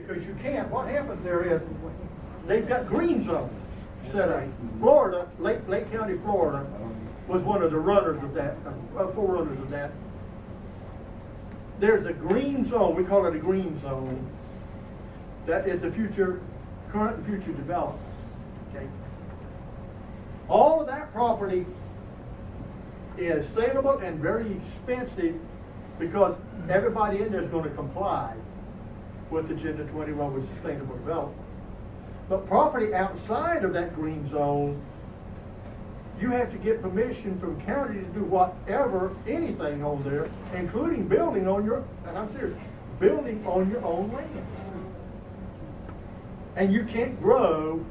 because you can't. What happens there is they've got green zones set up. Florida, Lake County, Florida, was one of the runners of that, forerunners of that. There's a green zone, we call it a green zone, that is the future, current and future development. Okay. All of that property is saleable and very expensive because everybody in there is going to comply with Agenda 21 with sustainable development. But property outside of that green zone, you have to get permission from county to do whatever, anything on there, including building on your, and I'm serious, building on your own land. And you can't grow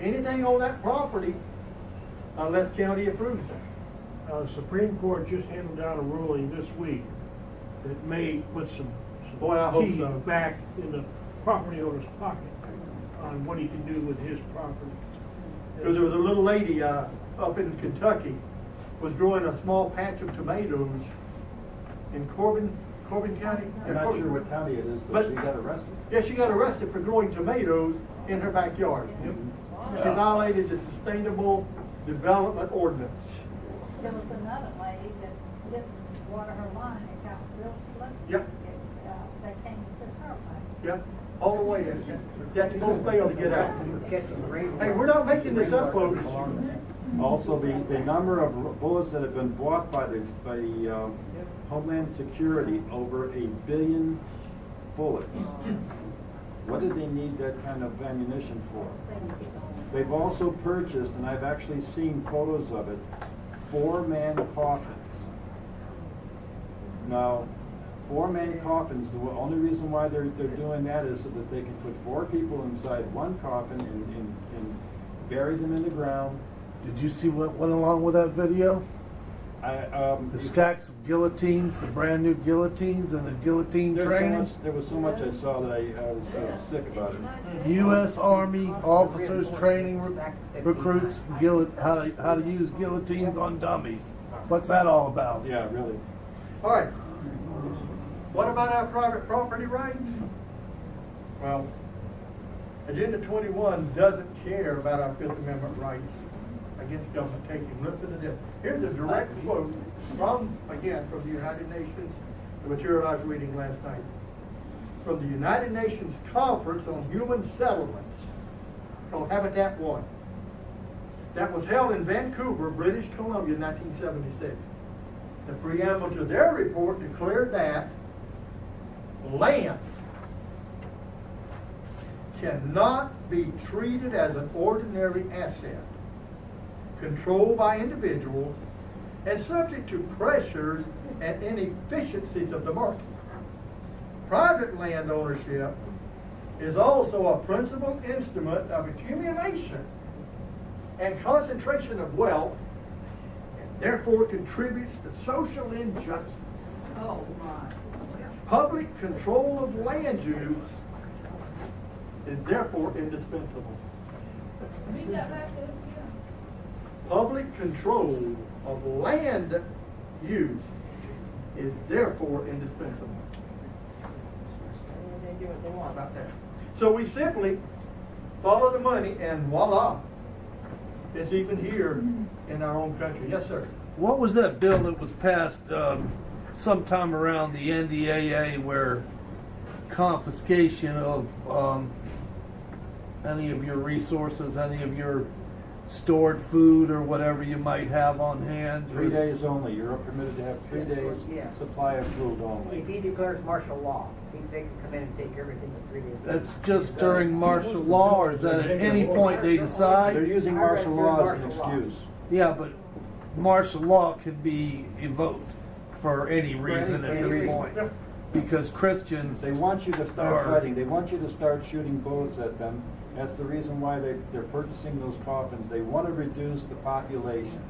anything on that property unless county approves it. The Supreme Court just handed down a ruling this week that may put some Boy, I hope teeth so. back in the property owner's pocket on what he can do with his property. Because there was a little lady up in Kentucky was growing a small patch of tomatoes in Corbin County. I'm not sure what county it is, but she got arrested. Yeah, she got arrested for growing tomatoes in her backyard. Yep. She violated the Sustainable Development Ordinance. There was another lady that didn't water her lawn and got real slow. Yep. They came to her place. Yep, all the way. You have to go bail to get out. Hey, we're not making this up, folks. Also, the number of bullets that have been bought by the Homeland Security, over 1 billion bullets. What did they need that kind of ammunition for? They've also purchased, and I've actually seen photos of it, 4-man coffins. Now, 4-man coffins, the only reason why they're doing that is so that they can put 4 people inside one coffin and bury them in the ground. Did you see what went along with that video? The stacks of guillotines, the brand new guillotines, and the guillotine training. There was so much I saw that I was sick about it. U.S. Army officers training recruits how to use guillotines on dummies. What's that all about? Yeah, really. All right. What about our private property rights? Well, Agenda 21 doesn't care about our Fifth Amendment rights against government taking. Listen to this. Here's a direct quote from the United Nations, the material I was reading last night. From the United Nations Conference on Human Settlements, called Habitat 1, that was held in Vancouver, British Columbia in 1976. The preamble to their report declared that land cannot be treated as an ordinary asset, controlled by individuals, and subject to pressures and inefficiencies of the market. Private land ownership is also a principal instrument of accumulation and concentration of wealth, and therefore contributes to social injustice. Oh, my. Public control of land use is therefore indispensable. Public control of land use is therefore indispensable. And they do what they want about that. So we simply follow the money, and voila, it's even here in our own country. Yes, sir. What was that bill that was passed sometime around the NDAA where confiscation of any of your resources, any of your stored food or whatever you might have on hand? 3 days only. You're permitted to have 3 days supply of food only. If he declares martial law, they can come in and take everything in 3 days. That's just during martial law, or is that at any point they They're decide? using martial law as an excuse. Yeah, but martial law can be evoked for any reason at this point. Because Christians... They want you to start fighting. They want you to start shooting bullets at them. That's the reason why they're purchasing those coffins. They want to reduce the population.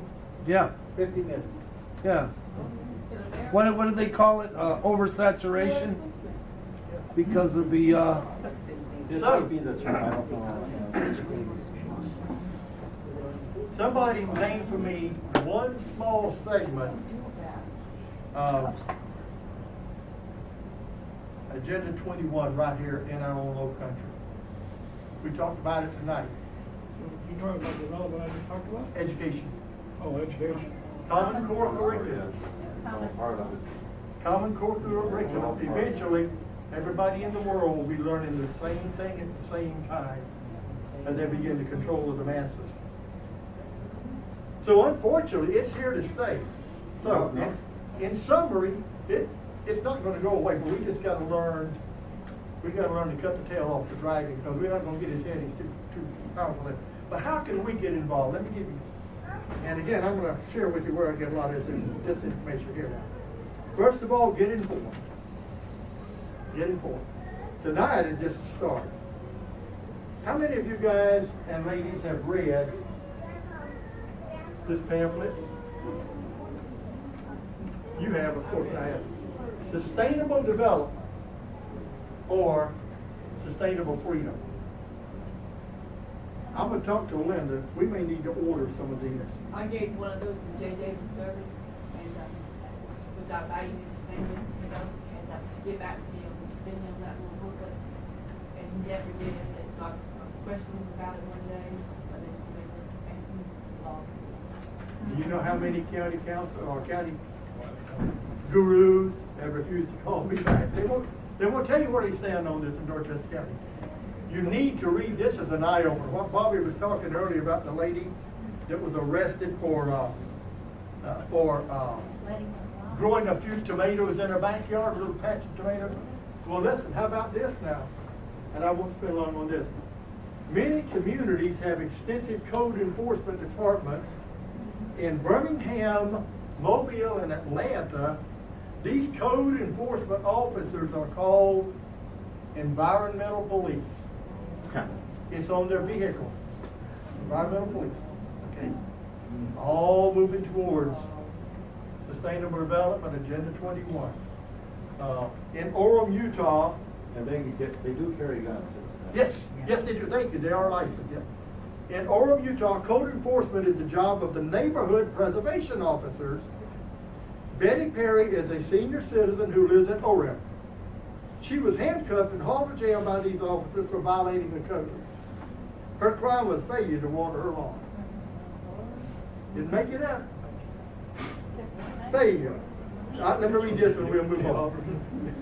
Yeah, 50 minutes. yeah. What do they call it? Oversaturation? Because of the... It might be the term, I don't know. Somebody name for me one small segment of Agenda 21 right here in our own low country. We talked about it tonight. You talking about the development I just talked about? Education. Oh, education. Common core curriculum. All part of it. Common core curriculum. Eventually, everybody in the world will be learning the same thing at the same time as they begin to control the masses. So unfortunately, it's here to stay. So, in summary, it's not going to go away, but we just got to learn. We got to learn to cut the tail off the dragon, because we're not going to get his head. He's too powerful. But how can we get involved? Let me give you. And again, I'm going to share with you where I get a lot of this information here now. First of all, get informed. Get informed. Tonight is just the start. How many of you guys and ladies have read this pamphlet? You have, of course, I have. Sustainable development or sustainable freedom. I'm going to talk to Linda. We may need to order some of these. I gave one of those to JJ for service, and was our value sustainment, and get back to him, spend him that little booklet, and he never did it. So I questioned about it one day, but then and he lost. Do you know how many county council or county gurus have refused to call me back? They won't tell you where they stand on this in Dorchester County. You need to read this as an eye-opener. What Bobby was talking earlier about the lady that was arrested for growing a few tomatoes in her backyard, a little patch of tomatoes. Well, listen, how about this now? And I won't spend long on this. Many communities have extensive code enforcement departments. In Birmingham, Mobile, and Atlanta, these code enforcement officers are called environmental police. It's on their vehicles. Environmental police. Okay? All moving towards Sustainable Development Agenda 21. In Orem, Utah. And they do carry guns. Yes, yes they do. Thank you. They are licensed. Yeah. In Orem, Utah, code enforcement is the job of the neighborhood preservation officers. Betty Perry is a senior citizen who lives in Orem. She was handcuffed and hauled to jail by these officers for violating the code. Her crime was failure to water her lawn. Didn't make it up. Failure. Let me read this and we'll move on.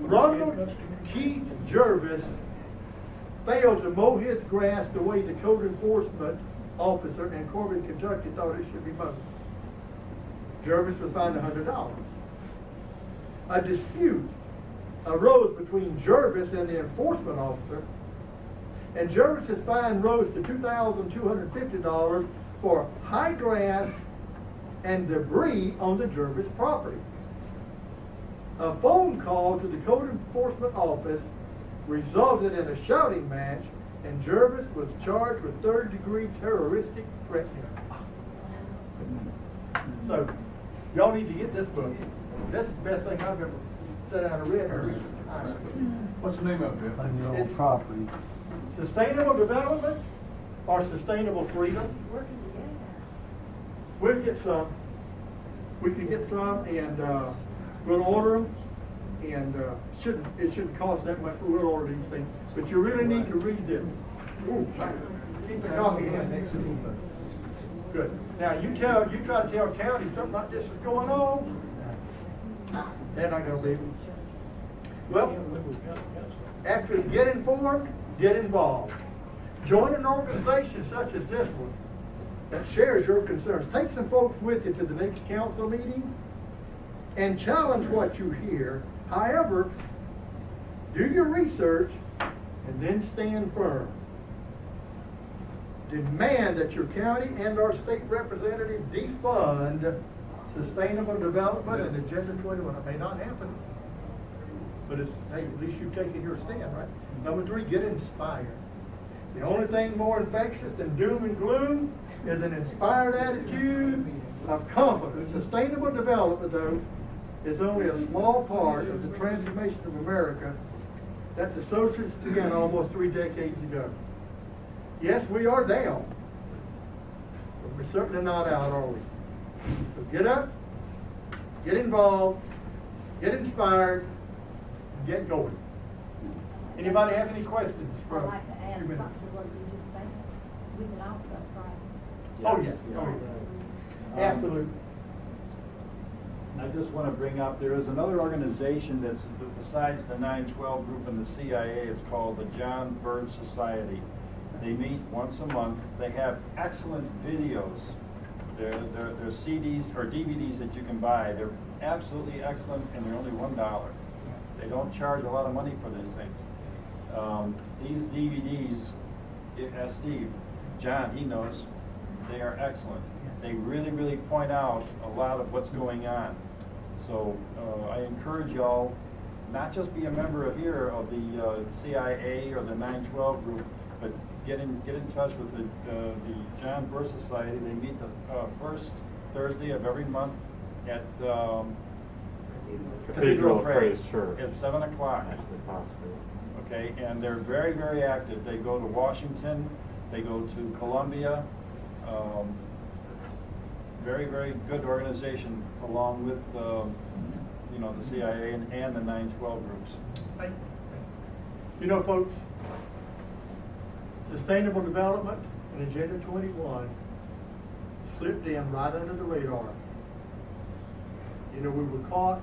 Ronald Keith Jervis failed to mow his grass the way the code enforcement officer in Corbin, Kentucky thought it should be mowed. Jervis was fined $100. A dispute arose between Jervis and the enforcement officer, and Jervis's fine rose to $2,250 for high grass and debris on the Jervis property. A phone call to the code enforcement office resulted in a shouting match, and Jervis was charged with third-degree terroristic threatening. So, y'all need to get this book. That's the best thing I've ever sat down and read. What's the name of it? On your own property. Sustainable Development or Sustainable Freedom? We'll get some. We can get some, and we'll order them. And it shouldn't cost that much. We'll order these things. But you really need to read this. Ooh, keep the copy in next to me. Good. Now you try to tell county something like this is going on. They're not going to believe it. Well, after you get informed, get involved. Join an organization such as this one that shares your concerns. Take some folks with you to the next council meeting and challenge what you hear. However, do your research and then stand firm. Demand that your county and our state representative defund sustainable development and Agenda 21. It may not happen, but it's, hey, at least you've taken your stand, right? Number 3, get inspired. The only thing more infectious than doom and gloom is an inspired attitude of confidence. Sustainable development, though, is only a small part of the transformation of America that the socialists began almost 3 decades ago. Yes, we are down, but we're certainly not out, are we? So get up, get involved, get inspired, get going. Anybody have any questions? I'd like to add Human- something to what you just said. We can also try. Oh, yes. Oh, yes. Absolutely. I just want to bring up, there is another organization that's besides the 912 group and the CIA. It's called the John Bird Society. They meet once a month. They have excellent videos. They're CDs or DVDs that you can buy. They're absolutely excellent, and they're only $1. They don't charge a lot of money for these things. These DVDs, Steve, John, he knows, they are excellent. They really, really point out a lot of what's going on. So I encourage y'all, not just be a member of here of the CIA or the 912 group, but get in touch with the John Burr Society. They meet the first Thursday of every month at Cathedral Praise Church. at 7 o'clock. Actually, possibly. Okay, and they're very, very active. They go to Washington, they go to Columbia. Very, very good organization, along with the CIA and the 912 groups. Thank you. You know, folks, sustainable development and Agenda 21 slipped in right under the radar. You know, we were caught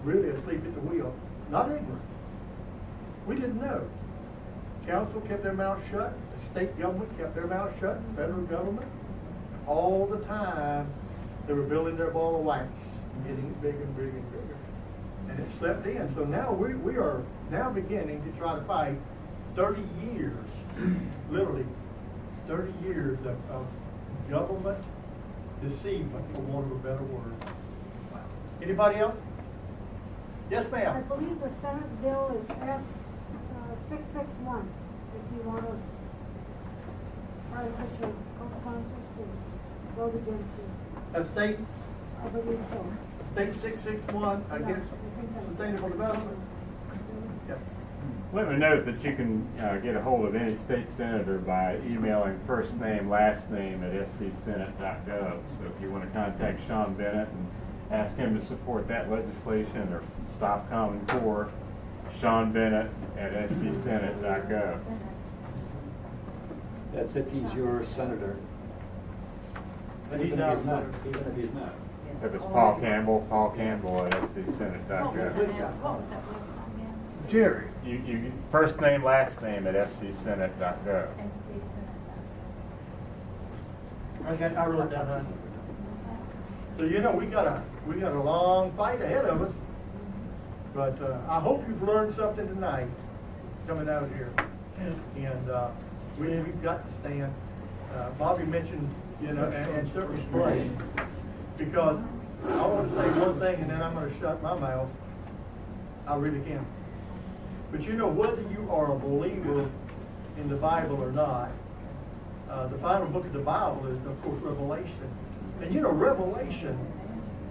really asleep at the wheel, not ignorant. We didn't know. Council kept their mouth shut, the state government kept their mouth shut, the federal government. All the time, they were building their ball of wax, getting it bigger and bigger and bigger. And it slept in. So now we are now beginning to try to fight 30 years, literally 30 years of government deceivement, for want of a better word. Anybody else? Yes, I ma'am. believe the Senate bill is S 661, if you want to try to put your co-sponsors to vote against it. A state, I believe so. state 661 Yeah, against I think that's- sustainable development? Yes. Let me note that you can get a hold of any state senator by emailing first name, last name at scsenate.gov. So if you want to contact Sean Bennett and ask him to support that legislation or stop Common Core, Sean Bennett at scsenate.gov. That's if he's your senator. But he's Even if our he's not. senator. Even if he's not. If it's Paul Campbell at What was scsenate.gov. that website again? Jerry. You first name, last name at scsenate.gov. I wrote it down. Huh? So you know we got a long fight ahead of us, but I hope you've learned something tonight coming out of here, and we've got to stand. Bobby mentioned, you know, and certainly explain, because I want to say one thing and then I'm going to shut my mouth. I really can. But you know, whether you are a believer in the Bible or not, the final book of the Bible is, of course, Revelation. And you know, Revelation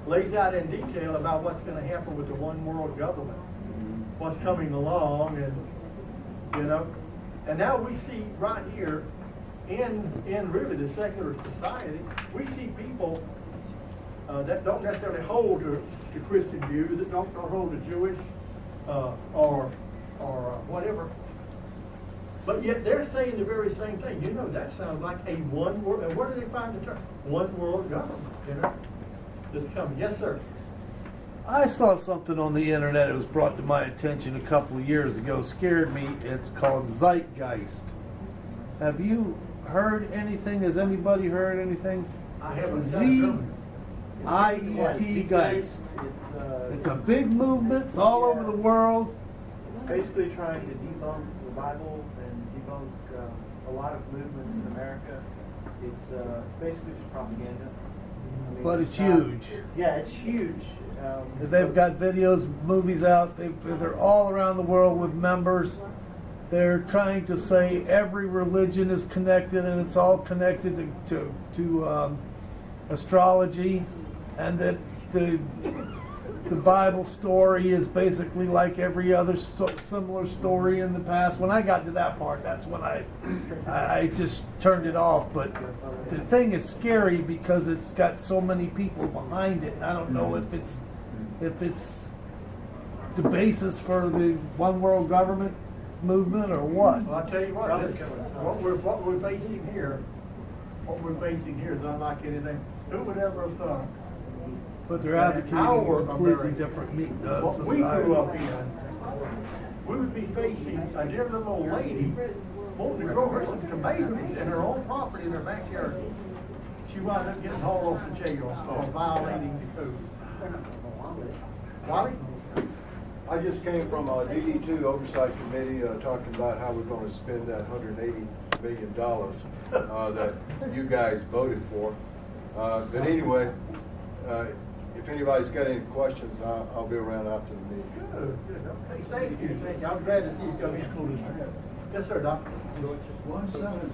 lays out in detail about what's going to happen with the one world government, what's coming along, and you know, and now we see right here in really the secular society, we see people that don't necessarily hold to Christian views, that don't hold to Jewish or whatever. But yet they're saying the very same thing. You know, that sounds like a one world. And where do they find the term? One world government. You know, that's coming. Yes, sir. I saw something on the internet that was brought to my attention a couple of years ago. Scared me. It's called Zeitgeist. Have you heard anything? Has anybody heard anything? I haven't Z-I-E-T Geist. It's a big movement. It's all over the world. It's basically trying to debunk the Bible and debunk a lot of movements in America. It's basically just propaganda. I mean, But it's not- huge. Yeah, it's huge. They've got videos, movies out. They're all around the world with members. They're trying to say every religion is connected, and it's all connected to astrology, and that the Bible story is basically like every other similar story in the past. When I got to that part, that's when I just turned it off. But the thing is scary because it's got so many people behind it. And I don't know if it's the basis for the one world government. movement or what? Well, I'll tell you what, what we're facing here is unlike anything. Who would ever have thought? But they're that advocating our a completely America, different what we grew up in, we would be facing a dear little old lady wanting to grow her some tomatoes in her own property in her backyard. She wound up getting hauled off to jail for violating the code. Wally? I just came from a DD2 Oversight Committee talking about how we're going to spend that $180 million that you guys voted for. But anyway, if anybody's got any questions, I'll be around after the meeting. Good, okay, thank you. I'm glad to see you come in. Yes, sir, Doctor. One sentence.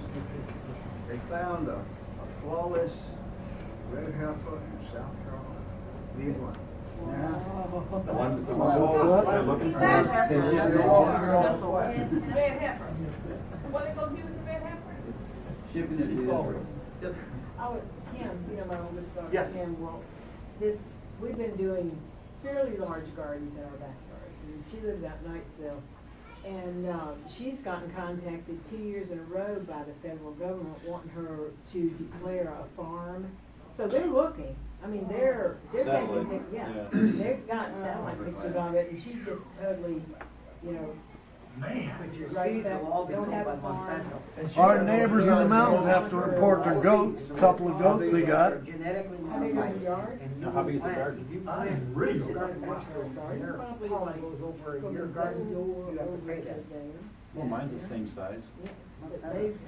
They found a flawless red heifer in South Carolina. Need one. The one What? they're looking for. Red heifer. Yeah. Red heifer. What they gonna do with the red heifer? Shipping it to Israel. Yes. I would, Kim, you know, my oldest daughter, Yes. Kim, well, we've been doing fairly large gardens in our backyards, and she lives out in Knightsville. And, she's gotten contacted 2 years in a row by the federal government wanting her to declare a farm. So they're looking, I mean, they're taking, Satellite, yeah, yeah. they've got satellite pictures of it, and she's just totally, you know, Man. right back, don't have a farm. Our neighbors in the mountains have to report their goats, a couple of goats they got. Genetically How big is modified. the yard? And Now, how big is the garden? If you I plant am real. something extra in your Probably pollen like goes over from your the garden, door you have to over pay to that. there. Well, mine's the same size. Yeah, but they've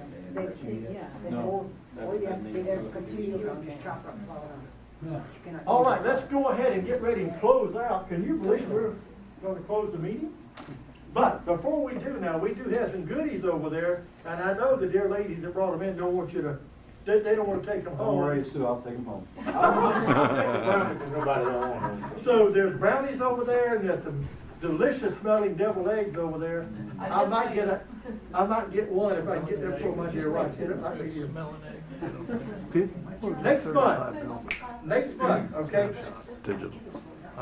seen, yeah. they- No. Or you have to be there for 2 years. Just chop up and plow it under. You cannot All use right, it. let's go ahead and get ready and close out. Can you believe we're going to close the meeting? But before we do now, we do have some goodies over there, and I know the dear ladies that brought them in don't want you to, they don't want to take them Don't home. worry, Sue, I'll take them home. Nobody don't want them. So there's brownies over there, and there's some delicious smelling deviled eggs over there. I might get one if I can get them before my dear wife. It might be here. Next month, okay? Digital.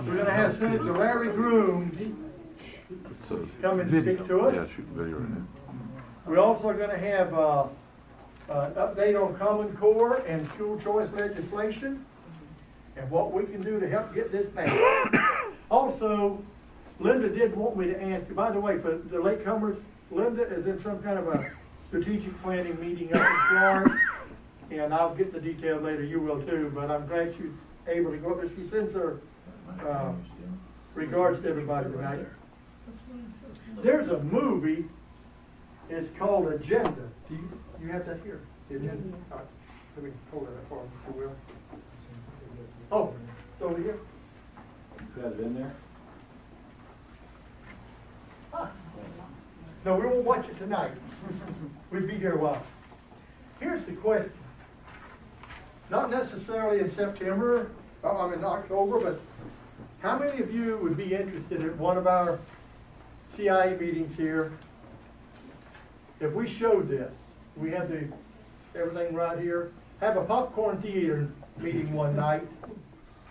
We're gonna have Senator Larry Grooms come and speak to us. Yeah, shoot video right now. We're also gonna have, an update on Common Core and school choice legislation and what we can do to help get this passed. Also, Linda did want me to ask you, by the way, for the latecomers, Linda is in some kind of a strategic planning meeting up in Florence, and I'll get the details later, you will too, but I'm glad she's able to go up there. She sends her, regards to everybody tonight. There's a movie, it's called Agenda. Do you have that here? The agenda? All right, let me hold that for you, if you will. Oh, it's over here. Is that it in there? No, we won't watch it tonight. We'd be here a while. Here's the question. Not necessarily in September, in October, but how many of you would be interested in one of our CIA meetings here? If we showed this, we had everything right here, have a popcorn theater meeting one night.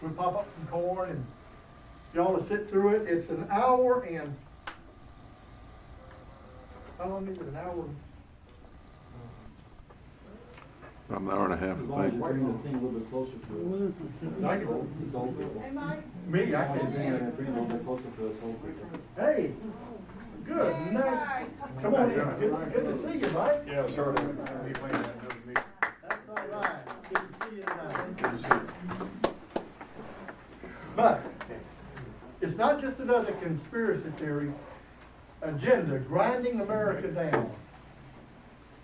We pop up some corn and y'all will sit through it. It's an hour and how long is it? An hour? About an hour and a half, As long as you bring the thing a little bit closer to us. I can- He's old. Hey, Mike? Me, I Bring can. it a little bit closer to us, hopefully. Hey, good night. Come on in. Good to see you, Mike. Yeah, sorry. That's all right. Good to see you tonight. But it's not just another conspiracy theory agenda, grinding America down.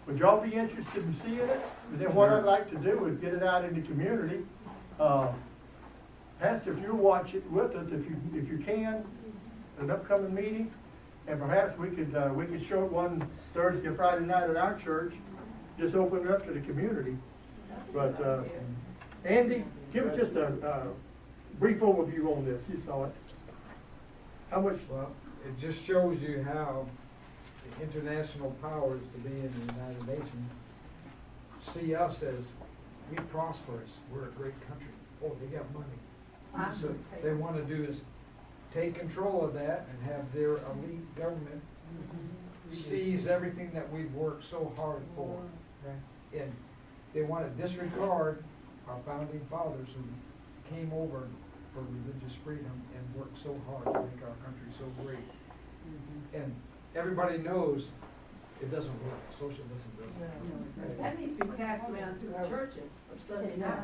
Would y'all be interested in seeing it? And then what I'd like to do is get it out in the community. Pastor, if you'll watch it with us, if you can, an upcoming meeting, and perhaps we could show it one Thursday or Friday night at our church, just open it up to the community. But, Andy, give us just a brief overview on this. You saw it. How much? Well, it just shows you how the international powers to be in the United Nations see us as we prosperous, we're a great country. Oh, they got money. So they want to do is take control of that and have their elite government sees everything that we've worked so hard for. And they want to disregard our founding fathers who came over for religious freedom and worked so hard to make our country so great. And everybody knows it doesn't work, socialism doesn't work. That needs to be passed around to our churches for Sunday night.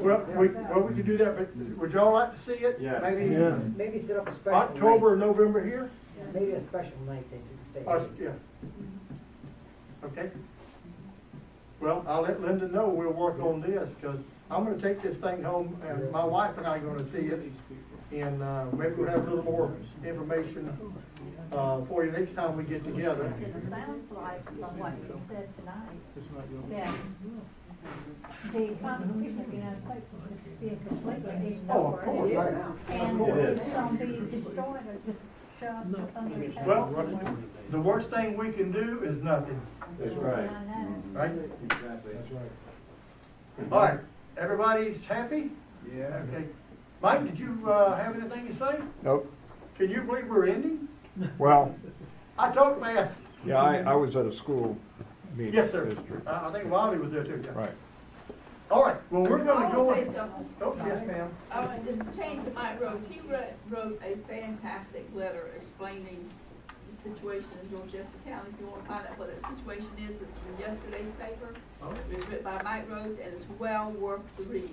Well, we could do that, but would y'all like to see it? Yes. Maybe Yeah. Maybe set up a special October or night. November here? Maybe a special night they could stay. Yeah. Okay. Well, I'll let Linda know, we'll work on this, because I'm gonna take this thing home, and my wife and I are gonna see it. And, maybe we'll have a little more information, for you next time we get together. It sounds like, from what you said tonight, that the Constitution of the United States is being completely Oh, of ignored. course, right. And It is. it's gonna be destroyed or just shoved under the table. Well, the worst thing we can do is nothing, That's right. I know. right? Exactly. That's right. All right, everybody's happy? Yeah. Okay. Mike, did you, have anything to say? Nope. Can you believe we're ending? Well, I talk fast. yeah, I was at a school meeting. Yes, sir. district. I think Wally was there too. yeah. Right. All right, well, we're gonna I go. wanna say something. Oh, yes, ma'am. Just change to Mike Rose. He wrote a fantastic letter explaining the situation in Dorchester County. If you want to find out what the situation is, it's from yesterday's paper. It was written by Mike Rose, and it's well worth the read.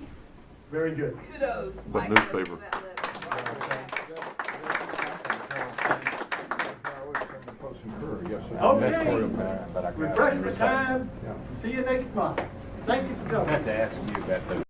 Very good. Kudos to What Mike Rose for newspaper? that letter. Okay. Refreshment time. Yeah. See you next month. Thank you for coming. I have to ask you about the